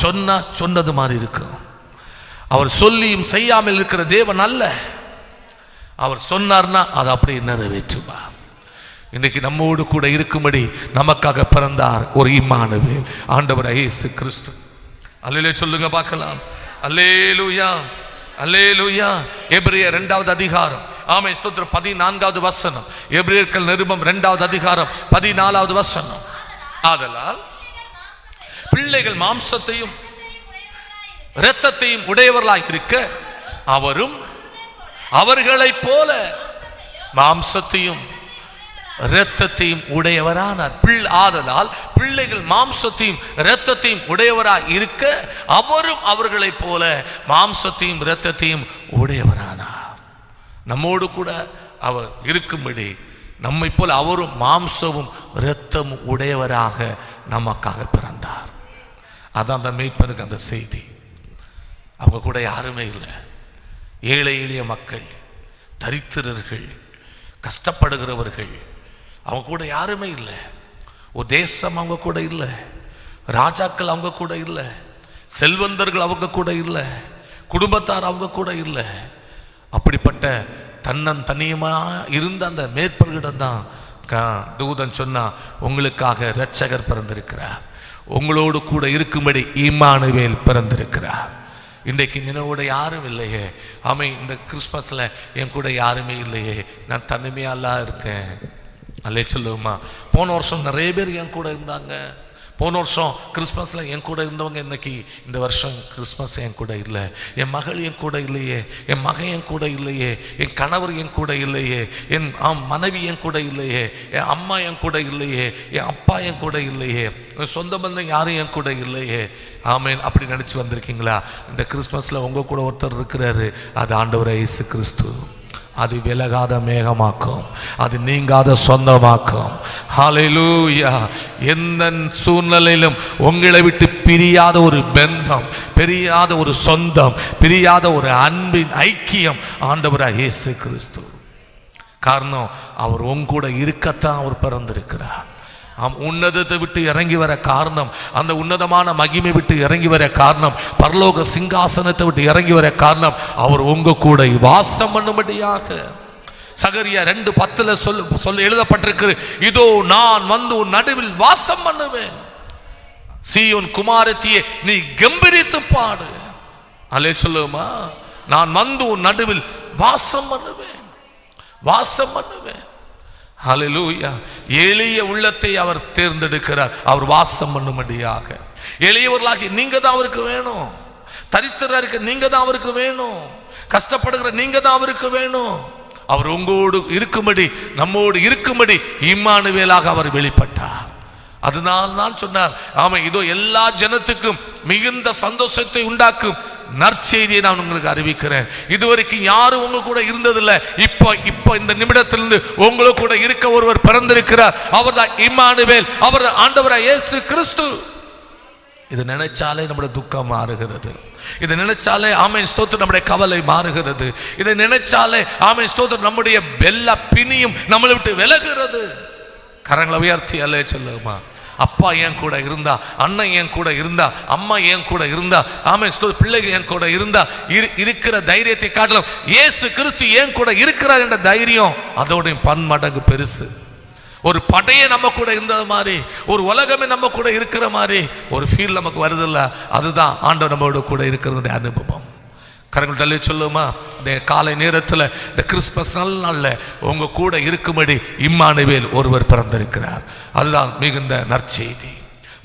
சொன்னது மாதிரி இருக்கும். அவர் சொல்லியும் செய்யாமல் இருக்கிற தேவன் அல்ல. அவர் சொன்னார்னா அதை அப்படியே நிறைவேற்றுவார். இன்னைக்கு நம்மோடு கூட இருக்கும்படி நமக்காக பிறந்தார் ஒரு இம்மானுவேல், ஆண்டவர் இயேசு கிறிஸ்து. அல்லேலூயா சொல்லுங்க பார்க்கலாம். அல்லேலூயா, அல்லேலூயா. எபிரேயர் 2வது அதிகாரம் ஆமென் ஸ்தோத்திரம். 14வது வசனம், எபிரேயர்கள் நிருபம் 2வது அதிகாரம் 14வது வசனம். ஆதலால் பிள்ளைகள் மாம்சத்தையும் இரத்தத்தையும் உடையவர்களாய் இருக்க அவரும் அவர்களைப் போல மாம்சத்தையும் இரத்தத்தையும் உடையவரானார். ஆதலால் பிள்ளைகள் மாம்சத்தையும் இரத்தத்தையும் உடையவராய் இருக்க அவரும் அவர்களைப் போல மாம்சத்தையும் இரத்தத்தையும் உடையவரானார். நம்மோடு கூட அவர் இருக்கும்படி நம்மை போல அவரும் மாம்சமும் இரத்தமும் உடையவராக நமக்காக பிறந்தார். அதான் அந்த மேய்ப்பனுக்கு அந்த செய்தி. அவங்க கூட யாருமே இல்லை. ஏழை எளிய மக்கள், தரித்திரர்கள், கஷ்டப்படுகிறவர்கள், அவங்க கூட யாருமே இல்லை. ஒரு தேசம் அவங்க கூட இல்லை, ராஜாக்கள் அவங்க கூட இல்லை, செல்வந்தர்கள் அவங்க கூட இல்லை, குடும்பத்தார் அவங்க கூட இல்லை. அப்படிப்பட்ட தனியமா இருந்த அந்த மேற்பர்களிடம் தான் தூதன் சொன்னா, உங்களுக்காக இரட்சகர் பிறந்திருக்கிறார், உங்களோடு கூட இருக்கும்படி இம்மானுவேல் பிறந்திருக்கிறார். இன்றைக்கு என்னோட யாரும் இல்லையே. ஆமாம், இந்த கிறிஸ்மஸில் என் கூட யாருமே இல்லையே, நான் தனிமையாலாம் இருக்கேன். அல்லே சொல்லுவோமா. போன வருஷம் நிறைய பேர் என் கூட இருந்தாங்க. போன வருஷம் கிறிஸ்மஸில் என் கூட இருந்தவங்க இன்னைக்கு இந்த வருஷம் கிறிஸ்மஸ் என் கூட இல்லை. என் மகள் என் கூட இல்லையே, என் மகன் என் கூட இல்லையே, என் கணவர் என் கூட இல்லையே, என் மனைவி என் கூட இல்லையே, என் அம்மா என் கூட இல்லையே, என் அப்பா என் கூட இல்லையே, என் சொந்த பந்தம் யாரும் என் கூட இல்லையே. ஆமேன். அப்படி நினச்சி வந்திருக்கீங்களா? இந்த கிறிஸ்மஸில் உங்கள் கூட ஒருத்தர் இருக்கிறாரு. அது ஆண்டவரே இயேசு கிறிஸ்து. அது விலகாத மேகமாக்கும், அது நீங்காத சொந்தமாக்கும். ஹல்லேலூயா. எந்த சூழ்நிலையிலும் உங்களை விட்டு பிரியாத ஒரு பந்தம், பிரியாத ஒரு சொந்தம், பிரியாத ஒரு அன்பின் ஐக்கியம் ஆண்டவராக இயேசு கிறிஸ்து. காரணம், அவர் உங்கூட இருக்கத்தான் அவர் பிறந்திருக்கிறார். உன்னதத்தை விட்டு இறங்கி வர காரணம், அந்த உன்னதமான மகிமை விட்டு இறங்கி வர காரணம், பரலோக சிங்காசனத்தை விட்டு இறங்கி வர காரணம், அவர் உங்க கூட வாசம் பண்ணும்படியாக. சகரியா 2:10 சொல்ல எழுதப்பட்டிருக்கு, இதோ நான் வந்து உன் நடுவில் வாசம் பண்ணுவேன், சீயோன் குமாரத்தியே நீ கம்பீரித்து பாடு. அல்லே சொல்லுமா, நான் வந்து உன் நடுவில் வாசம் பண்ணுவேன், வாசம் பண்ணுவேன். ஹல்லேலூயா. எளிய உள்ளத்தை அவர் தேர்ந்தெடுக்கிறார், அவர் வாசம் பண்ணும்படியாக. எளியவர்களாகி நீங்க தான் அவருக்கு வேணும். தரித்திரருக்கு நீங்க தான் அவருக்கு வேணும். கஷ்டப்படுகிற நீங்க தான் அவருக்கு வேணும். அவர் உங்களோடு இருக்கும்படி, நம்மோடு இருக்கும்படி இம்மானுவேலாக அவர் வெளிப்பட்டார். அதனால் தான் சொன்னார், ஆமா இதோ எல்லா ஜனத்துக்கும் மிகுந்த சந்தோஷத்தை உண்டாக்கும் நற்செய்தியை நான் உங்களுக்கு அறிவிக்கிறேன். இதுவரைக்கும் யாரும் உங்க கூட இருந்ததில்லை. இப்போ இந்த நிமிடத்திலிருந்து உங்களுக்கு கூட இருக்க ஒருவர் பிறந்திருக்கிறார். அவர் தான் இம்மானுவேல், அவர் ஆண்டவராக இயேசு கிறிஸ்து. இதை நினைச்சாலே நம்முடைய துக்கம் மாறுகிறது. இதை நினைச்சாலே ஆமென் ஸ்தோத்திரம் நம்முடைய கவலை மாறுகிறது. இதை நினைச்சாலே ஆமென் ஸ்தோத்திரம் நம்முடைய எல்லா பிணியும் நம்மளை விட்டு விலகுகிறது. கரங்களை உயர்த்தி அல்லே சொல்லுமா. அப்பா என் கூட இருந்தா, அண்ணன் என் கூட இருந்தா, அம்மா என் கூட இருந்தா, ஆமென் பிள்ளைகள் என் கூட இருந்தா, இருக்கிற தைரியத்தை காட்டலாம் இயேசு கிறிஸ்து என் கூட இருக்கிறார் என்ற தைரியம் அதோட பன்மடங்கு பெருசு. ஒரு படையே நம்ம கூட இருந்தது மாதிரி, ஒரு உலகமே நம்ம கூட இருக்கிற மாதிரி ஒரு ஃபீல் நமக்கு வருதில்ல. அதுதான் ஆண்டவர் நம்மளோட கூட இருக்கிறதுடைய அனுபவம். கரங்கள் தள்ளி சொல்லுமா. இந்த காலை நேரத்தில் இந்த கிறிஸ்மஸ் நல்ல நாளில் உங்க கூட இருக்கும்படி இம்மானுவேல் ஒருவர் பிறந்திருக்கிறார். அதுதான் மிகுந்த நற்செய்தி.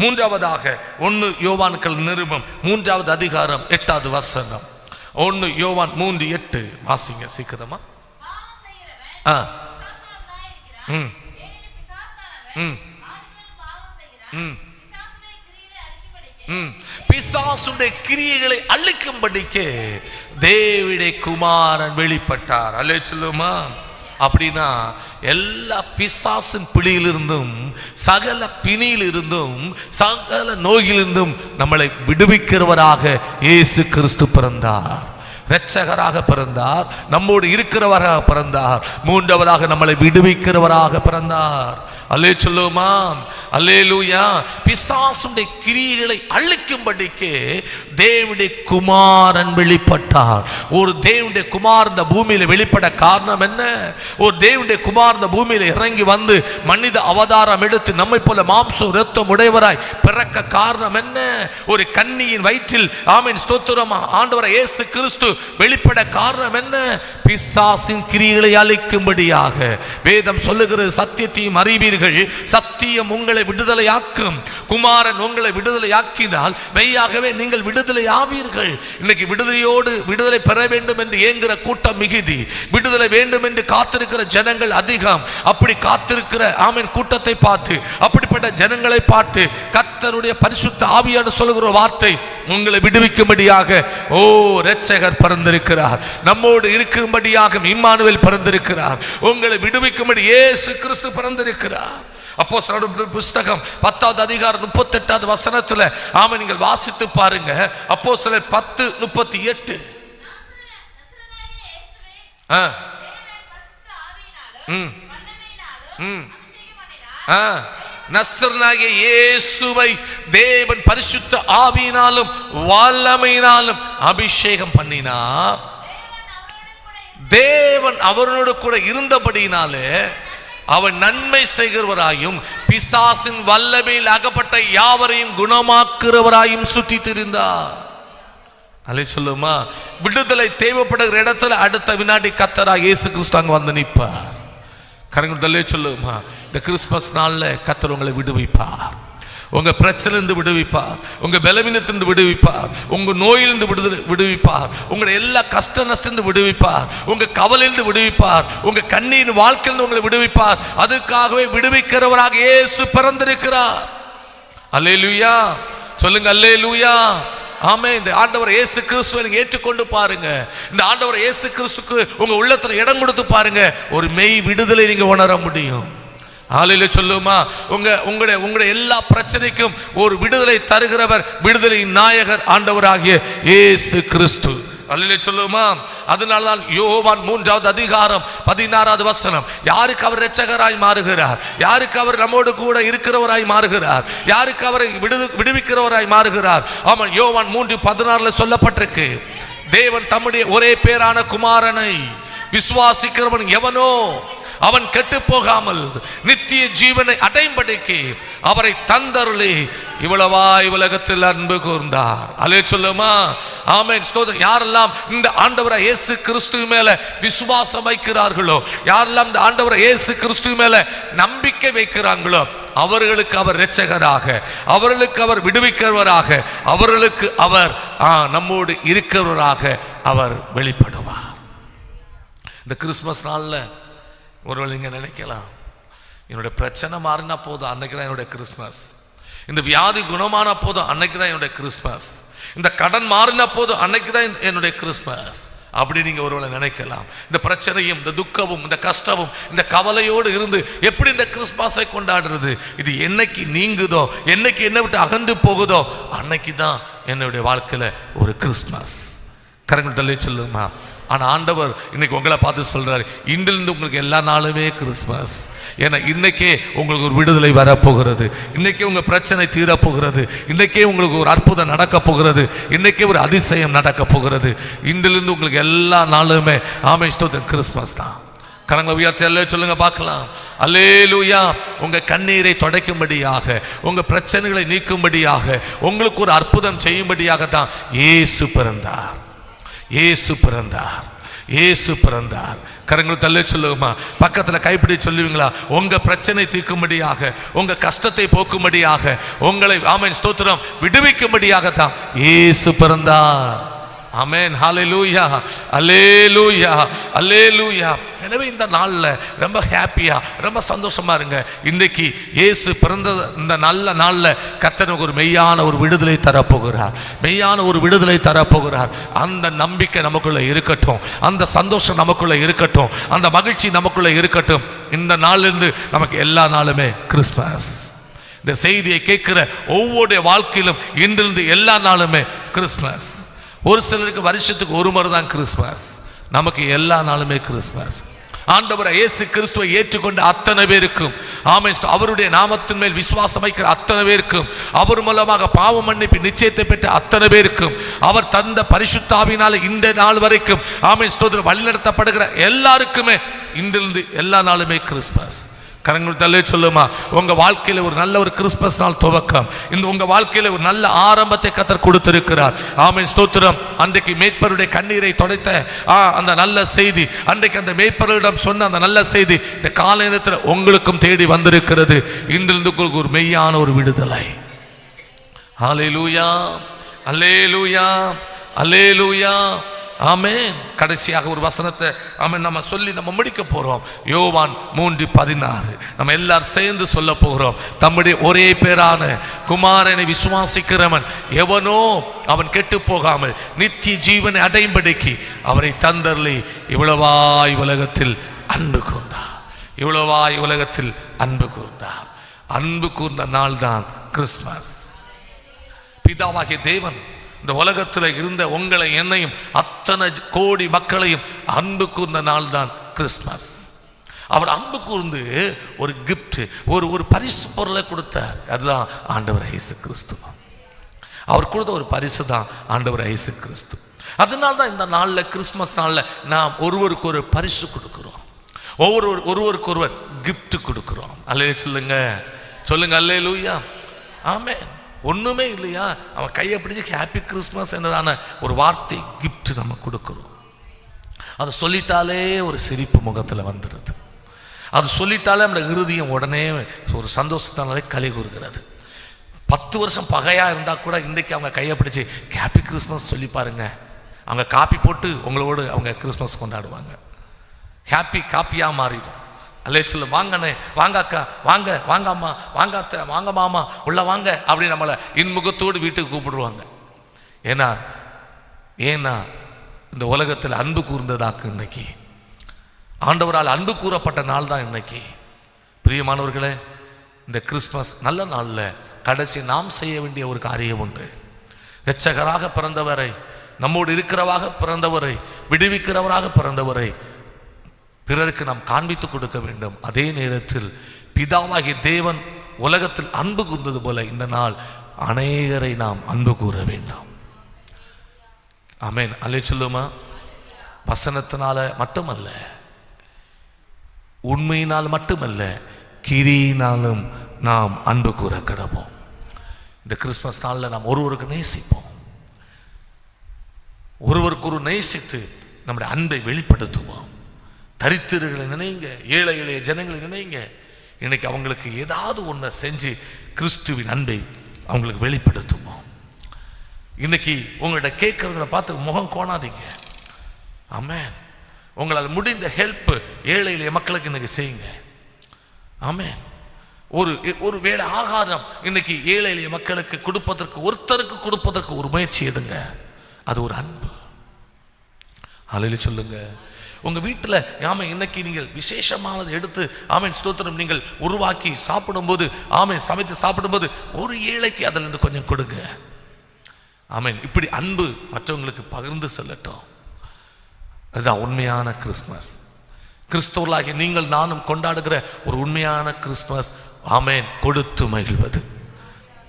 மூன்றாவதாக 1 யோவான்கள் நிருபம் 3வது அதிகாரம் 8வது வசனம். 1 யோவான் 3:8 வாசிங்க சீக்கிரமா. பிசாசுடைய கிரியைகளை அழிக்கும்படிக்கு தேவனுடைய குமாரன் வெளிப்பட்டார். அல்லே சொல்லுமா. அப்படின்னா எல்லா பிசாசின் பிடியிலிருந்தும், சகல பிணியிலிருந்தும், சகல நோயிலிருந்தும் நம்மளை விடுவிக்கிறவராக இயேசு கிறிஸ்து பிறந்தார். இரட்சகராக பிறந்தார், நம்மோடு இருக்கிறவராக பிறந்தார், மூன்றாவதாக நம்மளை விடுவிக்கிறவராக பிறந்தார். அல்லே சொல்லுமா, அல்லேலூயா. பிசாசுடைய கிரியைகளை அழிக்கும்படிக்கு தேவனுடைய குமாரன் வெளிப்பட்டார். ஒரு தேவனுடைய குமாரன் இந்த பூமியில வெளிப்பட காரணம் என்ன? ஒரு தேவனுடைய குமாரன் இந்த பூமியில இறங்கி வந்து மனித அவதாரம் எடுத்து நம்மை போல மாம்சம் இரத்தம் உடையவராய் பிறக்க காரணம் என்ன? ஒரு கன்னியின் வயிற்றில் ஆமென் ஸ்தோத்திரம் ஆண்டவர் இயேசு கிறிஸ்து வெளிப்பட காரணம் என்ன? பிசாசின் கிரியைகளை அழிக்கும்படியாக. வேதம் சொல்லுகிறது, சத்தியத்தையும் அறிவீர்கள், சத்தியம் உங்களை விடுதலையாக்கும். குமாரன் உங்களை விடுதலையாக்கினால் மெய்யாகவே நீங்கள் விடுதலை ஆவீர்கள். இன்னைக்கு விடுதலை பெற வேண்டும் என்று ஏங்குகிற கூட்டம் மிகுதி, விடுதலை வேண்டும் என்று காத்திருக்கிற ஜனங்கள் அதிகம். அப்படி காத்திருக்கிற ஆமென் கூட்டத்தை பார்த்து, அப்படிப்பட்ட ஜனங்களை பார்த்து கர்த்தருடைய பரிசுத்த ஆவியானவர் சொல்லுகிற வார்த்தை, உங்களை விடுவிக்கும்படியாக ஓ இரட்சகர் பிறந்திருக்கிறார், நம்மோடு இருக்கும்படியாக இம்மானுவேல் பிறந்திருக்கிறார், உங்களை விடுவிக்கும்படி இயேசு கிறிஸ்து பிறந்திருக்கிறார். அப்போஸ்தலர் புத்தகம் 10வது அதிகாரம் 38வது வசனத்துல ஆமென் நீங்கள் வாசித்து பாருங்க. அப்போஸ்தலர் 10:38. நசரேயனாகிய இயேசுவை தேவன் பரிசுத்த ஆவியினாலும் வல்லமையினாலும் அபிஷேகம் பண்ணினார். தேவன் அவரோடு கூட இருந்தபடியினாலே அவன் நன்மை செய்கிறவராயும் பிசாசின் வல்லமையில் அகப்பட்ட யாவரையும் குணமாக்குறவராயும் சுற்றி திரிந்தார். அல்லே சொல்லுமா, விடுதலை தேவைப்படுகிற இடத்துல அடுத்த வினாடி கர்த்தராகிய இயேசு கிறிஸ்து அங்க வந்து நிற்பார். கரங்குதல்லே சொல்லுமா, இந்த கிறிஸ்மஸ் நாள்ல கர்த்தர் உங்களை விடுவிப்பார். உங்க பிரச்சனையிலிருந்து விடுவிப்பார், உங்க பலவீனத்திலிருந்து விடுவிப்பார், உங்க நோயிலிருந்து விடுவிப்பார், உங்களுடைய எல்லா கஷ்ட நஷ்டம் விடுவிப்பார், உங்க கவலையிலிருந்து விடுவிப்பார், உங்க கண்ணீரின் வாழ்க்கையிலிருந்து உங்களை விடுவிப்பார். அதுக்காகவே விடுவிக்கிறவராக இயேசு பிறந்திருக்கிறார். அல்லேலூயா சொல்லுங்க, அல்லேலூயா. ஆமே. இந்த ஆண்டவர் இயேசு கிறிஸ்துவை நீங்க ஏற்றுக்கொண்டு பாருங்க. இந்த ஆண்டவர் இயேசு கிறிஸ்துக்கு உங்க உள்ளத்துல இடம் கொடுத்து பாருங்க, ஒரு மெய் விடுதலை நீங்க உணர முடியும். ஹல்லேலூயா சொல்லுமா, உங்களுடைய எல்லா பிரச்சனைக்கும் ஒரு விடுதலை தருகிறவர், விடுதலை நாயகர் ஆண்டவராகிய இயேசு கிறிஸ்து. அல்லேலூயா சொல்லுமா. அதனால்தான் யோவான் 3வது அதிகாரம் 16வது வசனம், யாருக்கு அவர் இரட்சகராய் மாறுகிறார், யாருக்கு அவர் நம்மோடு கூட இருக்கிறவராய் மாறுகிறார், யாருக்கு அவரை விடுவிக்கிறவராய் மாறுகிறார். ஆமாம், யோவான் 3:16 சொல்லப்பட்டிருக்கு, தேவன் தம்முடைய ஒரே பேரான குமாரனை விசுவாசிக்கிறவன் எவனோ அவன் கெட்டு போகாமல் நித்திய ஜீவனை அடையும்படிக்கு அவரை தந்தருளி இவ்வளவாய் உலகத்தில் அன்பு கூர்ந்தார். அல்லே சொல்லுமா, ஆமென் ஸ்தோத்திரம். யாரெல்லாம் இந்த ஆண்டவரை இயேசு கிறிஸ்து மேல விசுவாசம் வைக்கிறார்களோ, யாரெல்லாம் இந்த ஆண்டவரை இயேசு கிறிஸ்து மேல நம்பிக்கை வைக்கிறாங்களோ, அவர்களுக்கு அவர் இரட்சகராக, அவர்களுக்கு அவர் விடுவிக்கிறவராக, அவர்களுக்கு அவர் நம்மோடு இருக்கிறவராக அவர் வெளிப்படுவார். இந்த கிறிஸ்மஸ் நாள்ல ஒருவேளை நீங்க நினைக்கலாம், என்னுடைய பிரச்சனை மாறினா போதும் அன்னைக்கு தான் என்னுடைய கிறிஸ்மஸ், இந்த வியாதி குணமான போதும் அன்னைக்கு தான் என்னுடைய கிறிஸ்மஸ், இந்த கடன் மாறினா போதும் அன்னைக்கு தான் என்னுடைய கிறிஸ்மஸ் அப்படி நீங்க ஒருவேளை நினைக்கலாம். இந்த பிரச்சனையும் இந்த துக்கமும் இந்த கஷ்டமும் இந்த கவலையோடு இருந்து எப்படி இந்த கிறிஸ்மஸை கொண்டாடுறது, இது என்னைக்கு நீங்குதோ, என்னைக்கு என்னை விட்டு அகன்று போகுதோ, அன்னைக்கு தான் என்னுடைய வாழ்க்கையில ஒரு கிறிஸ்மஸ். கரங்கள் தள்ளி சொல்லுமா. ஆனா ஆண்டவர் இன்னைக்கு உங்களை பார்த்து சொல்றாரு, இன்றிலிருந்து உங்களுக்கு எல்லா நாளுமே கிறிஸ்மஸ். ஏன்னா இன்னைக்கே உங்களுக்கு ஒரு விடுதலை வரப்போகிறது, இன்னைக்கே உங்க பிரச்சனை தீரப்போகிறது, இன்னைக்கே உங்களுக்கு ஒரு அற்புதம் நடக்க போகிறது, இன்னைக்கே ஒரு அதிசயம் நடக்க போகிறது. இன்றிலிருந்து உங்களுக்கு எல்லா நாளுமே ஆமென் ஸ்தோத்திரம் கிறிஸ்மஸ் தான். கரங்களை உயர்த்தி அல்லே சொல்லுங்க பார்க்கலாம். அல்லேலூயா. உங்க கண்ணீரை துடைக்கும்படியாக, உங்க பிரச்சனைகளை நீக்கும்படியாக, உங்களுக்கு ஒரு அற்புதம் செய்யும்படியாக தான் இயேசு பிறந்தார். இயேசு பிறந்தார், இயேசு பிறந்தார். கரங்கள் தள்ளி சொல்லுமா, பக்கத்தில் கைப்பிடி சொல்லுவீங்களா? உங்க பிரச்சனை தீர்க்கும்படியாக, உங்க கஷ்டத்தை போக்கும்படியாக, உங்களை ஆமென் ஸ்தோத்திரம் விடுவிக்கும்படியாக தான் இயேசு பிறந்தார். ஆமென். ஹல்லேலூயா, அல்லேலூயா, அல்லேலூயா. எனவே இந்த நாளில் ரொம்ப ஹாப்பியா, ரொம்ப சந்தோஷமா இருங்க. இன்றைக்கு இயேசு பிறந்த இந்த நல்ல நாளில் கர்த்தர் ஒரு மெய்யான ஒரு விடுதலை தரப்போகிறார், மெய்யான ஒரு விடுதலை தரப்போகிறார். அந்த நம்பிக்கை நமக்குள்ள இருக்கட்டும், அந்த சந்தோஷம் நமக்குள்ள இருக்கட்டும், அந்த மகிழ்ச்சி நமக்குள்ள இருக்கட்டும். இந்த நாளிலிருந்து நமக்கு எல்லா நாளுமே கிறிஸ்மஸ். இந்த செய்தியை கேட்கிற ஒவ்வொரு வாழ்க்கையிலும் இன்றிலிருந்து எல்லா நாளுமே கிறிஸ்மஸ். ஒரு சிலருக்கு வருஷத்துக்கு ஒரு முறை தான் கிறிஸ்மஸ், நமக்கு எல்லா நாளுமே கிறிஸ்மஸ். ஆண்டவர் இயேசு கிறிஸ்துவை ஏற்றுக்கொண்ட அத்தனை பேருக்கும், ஆமென், அவருடைய நாமத்தின் மேல் விசுவாசம் வைக்கிற அத்தனை பேருக்கும், அவர் மூலமாக பாவ மன்னிப்பு நிச்சயத்தை பெற்ற அத்தனை பேருக்கும், அவர் தந்த பரிசுத்த ஆவியினால இந்த நாள் வரைக்கும், ஆமென், ஸ்தோத்திரம், வழிநடத்தப்படுகிற எல்லாருக்குமே இன்றிலிருந்து எல்லா நாளுமே கிறிஸ்மஸ். கரங்கள் தள்ளே சொல்லுமா, உங்க வாழ்க்கையில ஒரு நல்ல ஒரு கிறிஸ்மஸ் நாள் துவக்கம், இந்த உங்க வாழ்க்கையில ஒரு நல்ல ஆரம்பத்தை கர்த்தர் கொடுத்திருக்கிறார். ஆமென், ஸ்தோத்திரம். அன்றைக்கு மேய்ப்பருடைய கண்ணீரை துடைத்த அந்த நல்ல செய்தி, அன்றைக்கு அந்த மேய்ப்பரிடம் சொன்ன அந்த நல்ல செய்தி இந்த கால நேரத்தில் உங்களுக்கும் தேடி வந்திருக்கிறது. இன்றிலிருந்து உங்களுக்கு ஒரு மெய்யான ஒரு விடுதலை. ஹல்லேலூயா, ஹல்லேலூயா, ஹல்லேலூயா, ஆமென். கடைசியாக ஒரு வசனத்தை ஆமென் நம்ம சொல்லி நம்ம முடிக்க போறோம். யோவான் 3:16 நம்ம எல்லாரும் சேர்ந்து சொல்ல போகிறோம். தம்முடைய ஒரே பேரான குமாரனை விசுவாசிக்கிறவன் எவனோ அவன் கெட்டு போகாமல் நித்திய ஜீவனை அடையும்படிக்கு அவரை தந்தருளி இவ்வளவாய் உலகத்தில் அன்பு கூர்ந்தார். இவ்வளவாய் உலகத்தில் அன்பு கூர்ந்தார். அன்பு கூர்ந்த நாள் தான் கிறிஸ்மஸ். பிதாவாகிய தேவன் இந்த உலகத்தில் இருந்த உங்களை என்னையும் அத்தனை கோடி மக்களையும் அன்பு கூர்ந்த நாள் தான் கிறிஸ்மஸ். அவர் அன்பு கூர்ந்து ஒரு கிஃப்ட், ஒரு பரிசு பொருளை கொடுத்தார். அதுதான் ஆண்டவர் இயேசு கிறிஸ்து. அவர் கொடுத்த ஒரு பரிசு தான் ஆண்டவர் இயேசு கிறிஸ்து. அதனால தான் இந்த நாளில், கிறிஸ்மஸ் நாளில் நாம் ஒருவருக்கு ஒரு பரிசு கொடுக்கிறோம், ஒருவருக்கு ஒருவர் கிஃப்ட் கொடுக்கிறோம். அல்லேலூயா சொல்லுங்க, சொல்லுங்க அல்லேலூயா, ஆமென். ஒண்ணுமே இல்லையா, அவன் கையை பிடிச்சி ஹாப்பி கிறிஸ்மஸ் என்றதான ஒரு வார்த்தை கிஃப்ட் நம்ம கொடுக்கிறோம். அதை சொல்லிட்டாலே ஒரு சிரிப்பு முகத்தில் வந்துடுது. அது சொல்லிட்டாலே நம்ம இருதயம் உடனே ஒரு சந்தோஷத்தினாலே களி கூறுகிறது. 10 வருஷம் பகையாக இருந்தால் கூட இன்றைக்கி அவங்க கையை பிடிச்சி ஹாப்பி கிறிஸ்மஸ் சொல்லி பாருங்க, அவங்க காப்பி போட்டு உங்களோடு அவங்க கிறிஸ்மஸ் கொண்டாடுவாங்க. ஹாப்பி காப்பியாக மாறிடும். அல்லே சொல்லு, வாங்கண்ணே, வாங்க அக்கா, வாங்க, வாங்க அம்மா, வாங்க அத்தை, வாங்க மாமா, உள்ள வாங்க அப்படி நம்மளை இன்முகத்தோடு வீட்டுக்கு கூப்பிடுவாங்க. ஏன்னா இந்த உலகத்தில் அன்பு கூர்ந்ததாக்கு இன்னைக்கு ஆண்டவரால் அன்பு கூறப்பட்ட நாள் தான் இன்னைக்கு. பிரியமானவர்களே, இந்த கிறிஸ்மஸ் நல்ல நாளில் கடைசி நாம் செய்ய வேண்டிய ஒரு காரியம் உண்டு. இரட்சகராக பிறந்தவரை, நம்மோடு இருக்கிறவராக பிறந்தவரை, விடுவிக்கிறவராக பிறந்தவரை பிறருக்கு நாம் காண்பித்து கொடுக்க வேண்டும். அதே நேரத்தில் பிதாவாகிய தேவன் உலகத்தில் அன்பு கூர்ந்தது போல இந்த நாள் அநேகரை நாம் அன்பு கூற வேண்டும். ஆமென், அல்லே சொல்லுமா. வசனத்தினால மட்டுமல்ல, உண்மையினால் மட்டுமல்ல, கிரியினாலும் நாம் அன்பு கூற கடவோம். இந்த கிறிஸ்மஸ் நாளில் நாம் ஒருவருக்கு நேசிப்போம், ஒருவருக்கு ஒரு நேசித்து நம்முடைய அன்பை வெளிப்படுத்துவோம். தரித்திரர்களை நினைங்க, ஏழை எளிய ஜனங்களை நினைங்க. இன்னைக்கு அவங்களுக்கு ஏதாவது ஒன்றை செஞ்சு கிறிஸ்துவின் அன்பை அவங்களுக்கு வெளிப்படுத்துவோம். இன்னைக்கு உங்கள்கிட்ட கேட்கறவங்களை பார்த்து முகம் கோணாதீங்க. ஆமென். உங்களால் முடிந்த ஹெல்ப் ஏழை எளிய மக்களுக்கு இன்னைக்கு செய்யுங்க. ஆமென். ஒரு வேளை ஆகாரம் இன்னைக்கு ஏழை எளிய மக்களுக்கு கொடுப்பதற்கு, ஒருத்தருக்கு கொடுப்பதற்கு ஒரு முயற்சி எடுங்க. அது ஒரு அன்பு. அல்லேலூயா சொல்லுங்க. உங்க வீட்டில் ஆமென் இன்னைக்கு நீங்கள் விசேஷமானது எடுத்து ஆமென் ஸ்தோத்திரம் நீங்கள் உருவாக்கி சாப்பிடும்போது, ஆமென் சமைத்து சாப்பிடும்போது ஒரு ஏழைக்கு அதிலிருந்து கொஞ்சம் கொடுங்க. ஆமென். இப்படி அன்பு மற்றவங்களுக்கு பகிர்ந்து செல்லட்டும். அதுதான் உண்மையான கிறிஸ்மஸ். கிறிஸ்தவர்களாகிய நீங்கள் நானும் கொண்டாடுகிற ஒரு உண்மையான கிறிஸ்மஸ். ஆமென். கொடுத்து மகிழ்வது.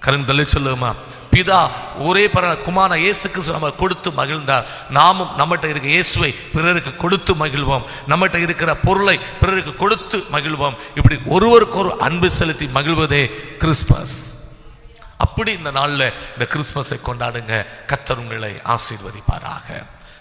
கரந்தலை சொல்லுமா, பிதா ஒரே குமார இயேசு கிறிஸ்து நம்ம கொடுத்து மகிழ்ந்தார். நாமும் நம்மகிட்ட இருக்க இயேசுவை பிறருக்கு கொடுத்து மகிழ்வோம். நம்மகிட்ட இருக்கிற பொருளை பிறருக்கு கொடுத்து மகிழ்வோம். இப்படி ஒருவருக்கு ஒரு அன்பு செலுத்தி மகிழ்வதே கிறிஸ்மஸ். அப்படி இந்த நாளில் இந்த கிறிஸ்மஸை கொண்டாடுங்க. கர்த்தர் உங்களை ஆசீர்வதிப்பாராக.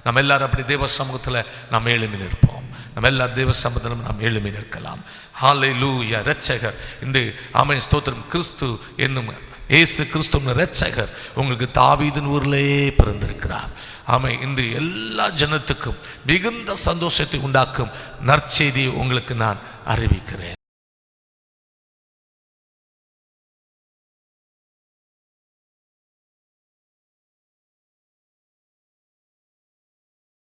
நம்ம எல்லாரும் அப்படி தேவ சமூகத்தில் நாம் எழுமி நிற்போம். நம்ம எல்லா தேவ சமூகத்திலும் நாம் எழுமி நிற்கலாம். ஹல்லேலூயா. இரட்சகர் இன்று ஆமென் ஸ்தோத்திரம், கிறிஸ்து என்னும் இயேசு கிறிஸ்து இரட்சகர் உங்களுக்கு தாவீதின் ஊரிலேயே பிறந்திருக்கிறார். ஆமென். இன்று எல்லா ஜனத்துக்கும் மிகுந்த சந்தோஷத்தை உண்டாக்கும் நற்செய்தியை உங்களுக்கு நான் அறிவிக்கிறேன்.